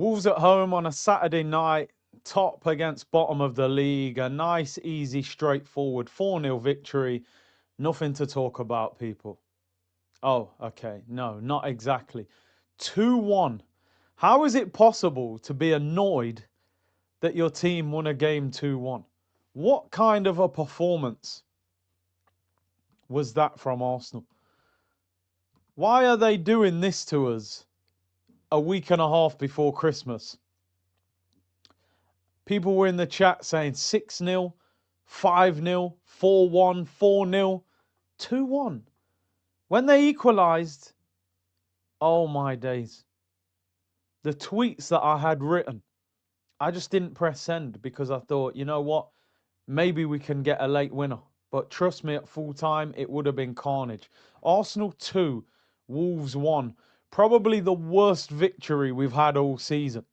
Wolves at home on a Saturday night, top against bottom of the league. A nice, easy, straightforward 4-0 victory. Nothing to talk about, people. Oh, okay. No, not exactly. 2-1. How is it possible to be annoyed that your team won a game 2-1? What kind of a performance was that from Arsenal? Why are they doing this to us a week and a half before Christmas? People were in the chat saying 6-0, 5-0, 4-1, 4-0, 2-1. When they equalised, oh my days. The tweets that I had written, I just didn't press send because I thought, you know what? Maybe we can get a late winner. But trust me, at full time, it would have been carnage. Arsenal 2, Wolves 1. Probably the worst victory we've had all season.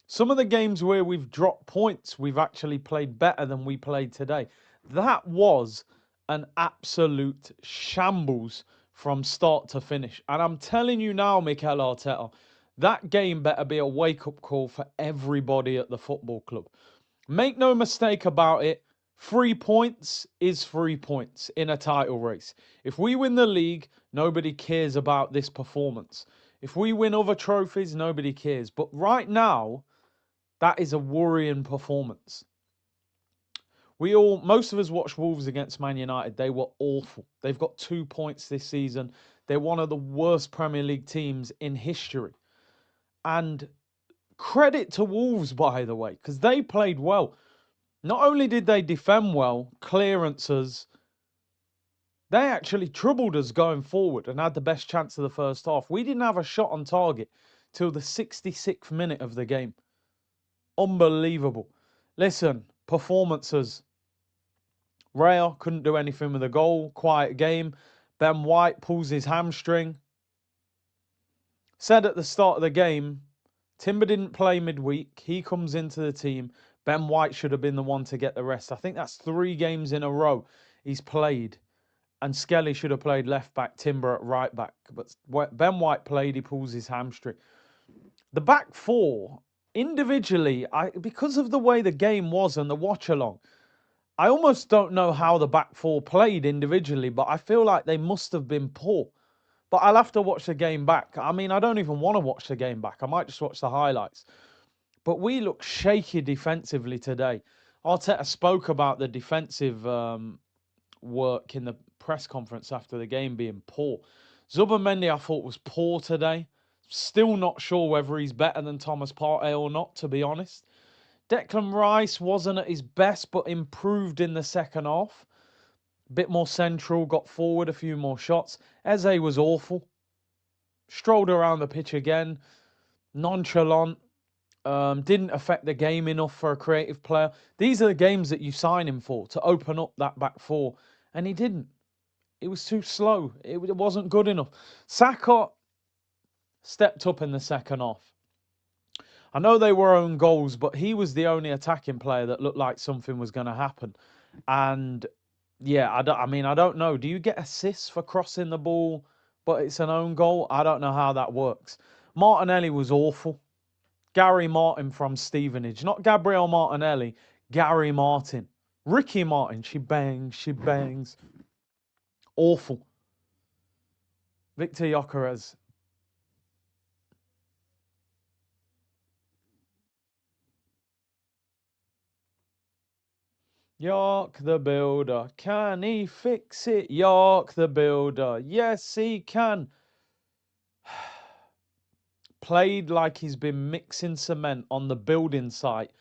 Some of the games where we've dropped points, we've actually played better than we played today. That was an absolute shambles from start to finish. And I'm telling you now, Mikel Arteta, that game better be a wake-up call for everybody at the football club. Make no mistake about it, 3 points is 3 points in a title race. If we win the league, nobody cares about this performance. If we win other trophies, nobody cares. But right now, that is a worrying performance. Most of us watched Wolves against Man United. They were awful. They've got 2 points this season. They're one of the worst Premier League teams in history. And credit to Wolves, by the way, because they played well. Not only did they defend well, clearances, they actually troubled us going forward and had the best chance of the first half. We didn't have a shot on target till the 66th minute of the game. Unbelievable. Listen, performances. Raya couldn't do anything with a goal. Quiet game. Ben White pulls his hamstring. Said at the start of the game, Timber didn't play midweek. He comes into the team. Ben White should have been the one to get the rest. I think that's 3 games in a row he's played. And Skelly should have played left back, Timber at right back. But Ben White played, he pulls his hamstring. The back four, individually, because of the way the game was and the watch along, I almost don't know how the back four played individually, but I feel like they must have been poor. But I'll have to watch the game back. I mean, I don't even want to watch the game back. I might just watch the highlights. But we look shaky defensively today. Arteta spoke about the defensive work in the press conference after the game being poor. Zubimendi, I thought, was poor today. Still not sure whether he's better than Thomas Partey or not, to be honest. Declan Rice wasn't at his best, but improved in the second half. Bit more central, got forward, a few more shots. Eze was awful. Strolled around the pitch again. Nonchalant. Didn't affect the game enough for a creative player. These are the games that you sign him for, to open up that back four. And he didn't. It was too slow. It wasn't good enough. Saka stepped up in the second half. I know they were own goals, but he was the only attacking player that looked like something was going to happen. And yeah, I don't know. Do you get assists for crossing the ball, but it's an own goal? I don't know how that works. Martinelli was awful. Gary Martin from Stevenage. Not Gabriel Martinelli, Gary Martin. Ricky Martin, she bangs. Awful. Victor Gyökeres. York the Builder. Can he fix it? York the Builder. Yes, he can. Played like he's been mixing cement on the building site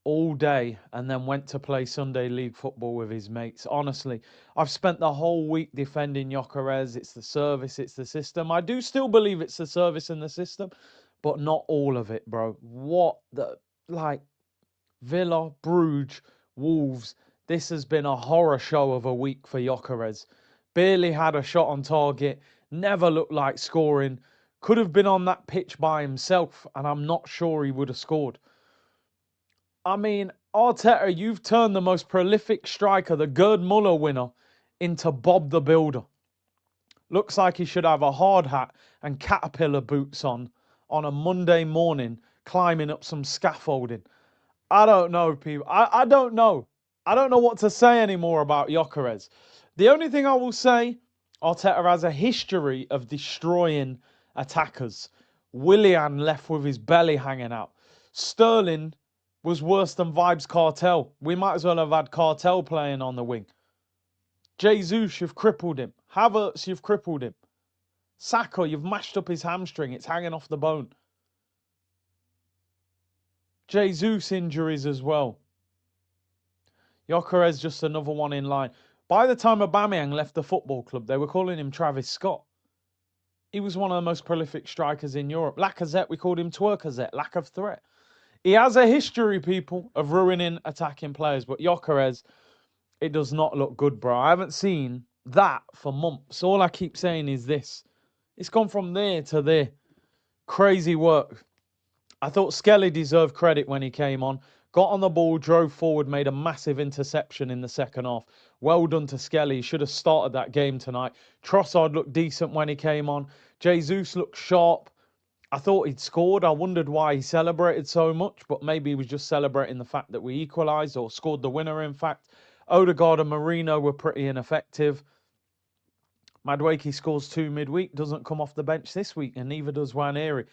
all day and then went to play Sunday League football with his mates. Honestly, I've spent the whole week defending Gyökeres. It's the service, it's the system. I do still believe it's the service and the system, but not all of it, bro. Villa, Bruges, Wolves, this has been a horror show of a week for Gyökeres. Barely had a shot on target, never looked like scoring. Could have been on that pitch by himself, and I'm not sure he would have scored. I mean, Arteta, you've turned the most prolific striker, the Gerd Muller winner, into Bob the Builder. Looks like he should have a hard hat and caterpillar boots on a Monday morning climbing up some scaffolding. I don't know, people. I don't know. I don't know what to say anymore about Gyökeres. The only thing I will say, Arteta has a history of destroying attackers. Willian left with his belly hanging out. Sterling was worse than Vibes Cartel. We might as well have had Cartel playing on the wing. Jesus, you've crippled him. Havertz, you've crippled him. Saka, you've mashed up his hamstring. It's hanging off the bone. Jesus injuries as well. Gyökeres just another one in line. By the time Aubameyang left the football club, they were calling him Travis Scott. He was one of the most prolific strikers in Europe. Lacazette, we called him Twerkazette, lack of threat. He has a history, people, of ruining attacking players. But Gyökeres, it does not look good, bro. I haven't seen that for months. All I keep saying is this. It's gone from there to there. Crazy work. I thought Skelly deserved credit when he came on. Got on the ball, drove forward, made a massive interception in the second half. Well done to Skelly. He should have started that game tonight. Trossard looked decent when he came on. Jesus looked sharp. I thought he'd scored. I wondered why he celebrated so much, but maybe he was just celebrating the fact that we equalised or scored the winner, in fact. Odegaard and Marino were pretty ineffective. Madueke scores 2 midweek, doesn't come off the bench this week, and neither does Nwaneri.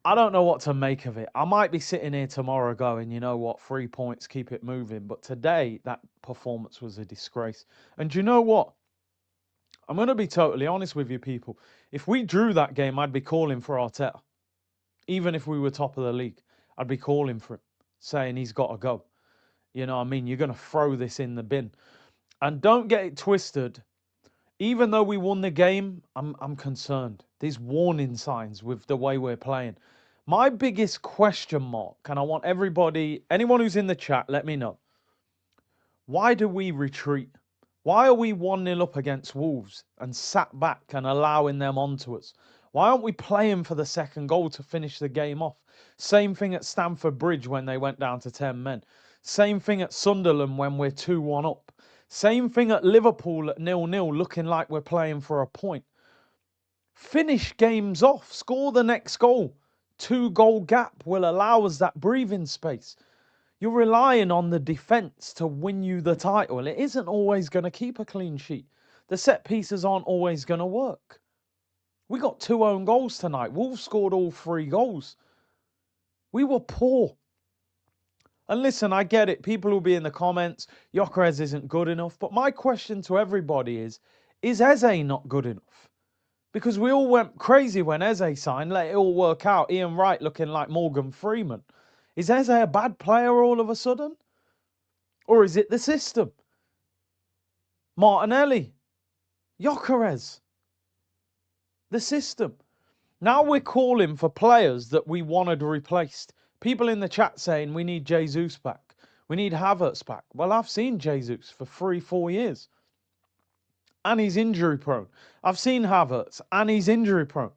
I don't know what to make of it. I might be sitting here tomorrow going, you know what, 3 points, keep it moving. But today, that performance was a disgrace. And do you know what? I'm going to be totally honest with you, people. If we drew that game, I'd be calling for Arteta. Even if we were top of the league, I'd be calling for him, saying he's got to go. You know what I mean? You're going to throw this in the bin. And don't get it twisted. Even though we won the game, I'm concerned. There's warning signs with the way we're playing. My biggest question mark, and I want everybody, anyone who's in the chat, let me know. Why do we retreat? Why are we 1-0 up against Wolves and sat back and allowing them onto us? Why aren't we playing for the second goal to finish the game off? Same thing at Stamford Bridge when they went down to 10 men. Same thing at Sunderland when we're 2-1 up. Same thing at Liverpool at 0-0, looking like we're playing for a point. Finish games off. Score the next goal. 2-goal gap will allow us that breathing space. You're relying on the defence to win you the title. It isn't always going to keep a clean sheet. The set pieces aren't always going to work. We got 2 own goals tonight. Wolves scored all 3 goals. We were poor. And listen, I get it. People will be in the comments. Gyökeres isn't good enough. But my question to everybody is Eze not good enough? Because we all went crazy when Eze signed. Let it all work out. Ian Wright looking like Morgan Freeman. Is Eze a bad player all of a sudden? Or is it the system? Martinelli. Gyökeres. The system. Now we're calling for players that we wanted replaced. People in the chat saying we need Jesus back. We need Havertz back. Well, I've seen Jesus for 3-4 years. And he's injury prone. I've seen Havertz and he's injury prone.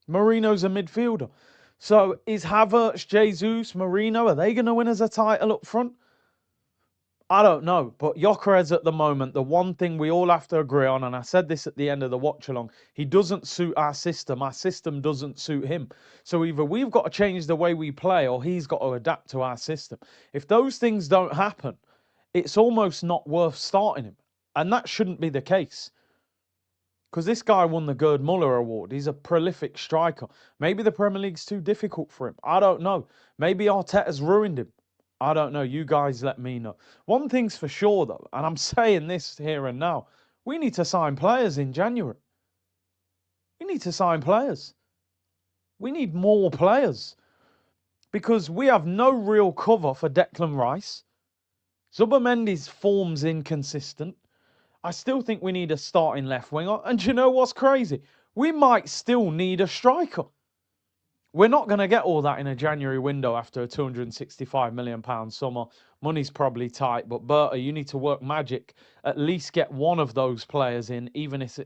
Marino's a midfielder. So is Havertz, Jesus, Marino, are they going to win us a title up front? I don't know. But Gyökeres at the moment, the one thing we all have to agree on, and I said this at the end of the watch along, he doesn't suit our system doesn't suit him. So either we've got to change the way we play or he's got to adapt to our system. If those things don't happen, it's almost not worth starting him. And that shouldn't be the case. Because this guy won the Gerd Muller Award. He's a prolific striker. Maybe the Premier League's too difficult for him. I don't know. Maybe Arteta's ruined him. I don't know. You guys let me know. One thing's for sure, though, and I'm saying this here and now, we need to sign players in January. We need to sign players. We need more players. Because we have no real cover for Declan Rice. Zubimendi's form's inconsistent. I still think we need a starting left winger. And do you know what's crazy? We might still need a striker. We're not going to get all that in a January window after a £265 million summer. Money's probably tight, but Berta, you need to work magic. At least get one of those players in, even if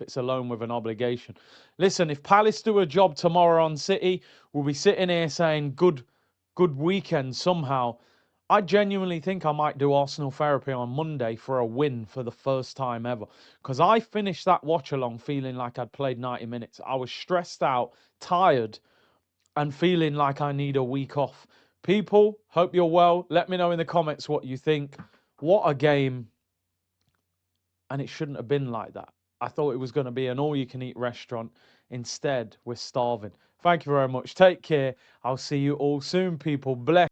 it's a loan with an obligation. Listen, if Palace do a job tomorrow on City, we'll be sitting here saying good weekend somehow. I genuinely think I might do Arsenal therapy on Monday for a win for the first time ever. Because I finished that watch along feeling like I'd played 90 minutes. I was stressed out, tired, and feeling like I need a week off. People, hope you're well. Let me know in the comments what you think. What a game. And it shouldn't have been like that. I thought it was going to be an all-you-can-eat restaurant. Instead, we're starving. Thank you very much. Take care. I'll see you all soon, people. Bless.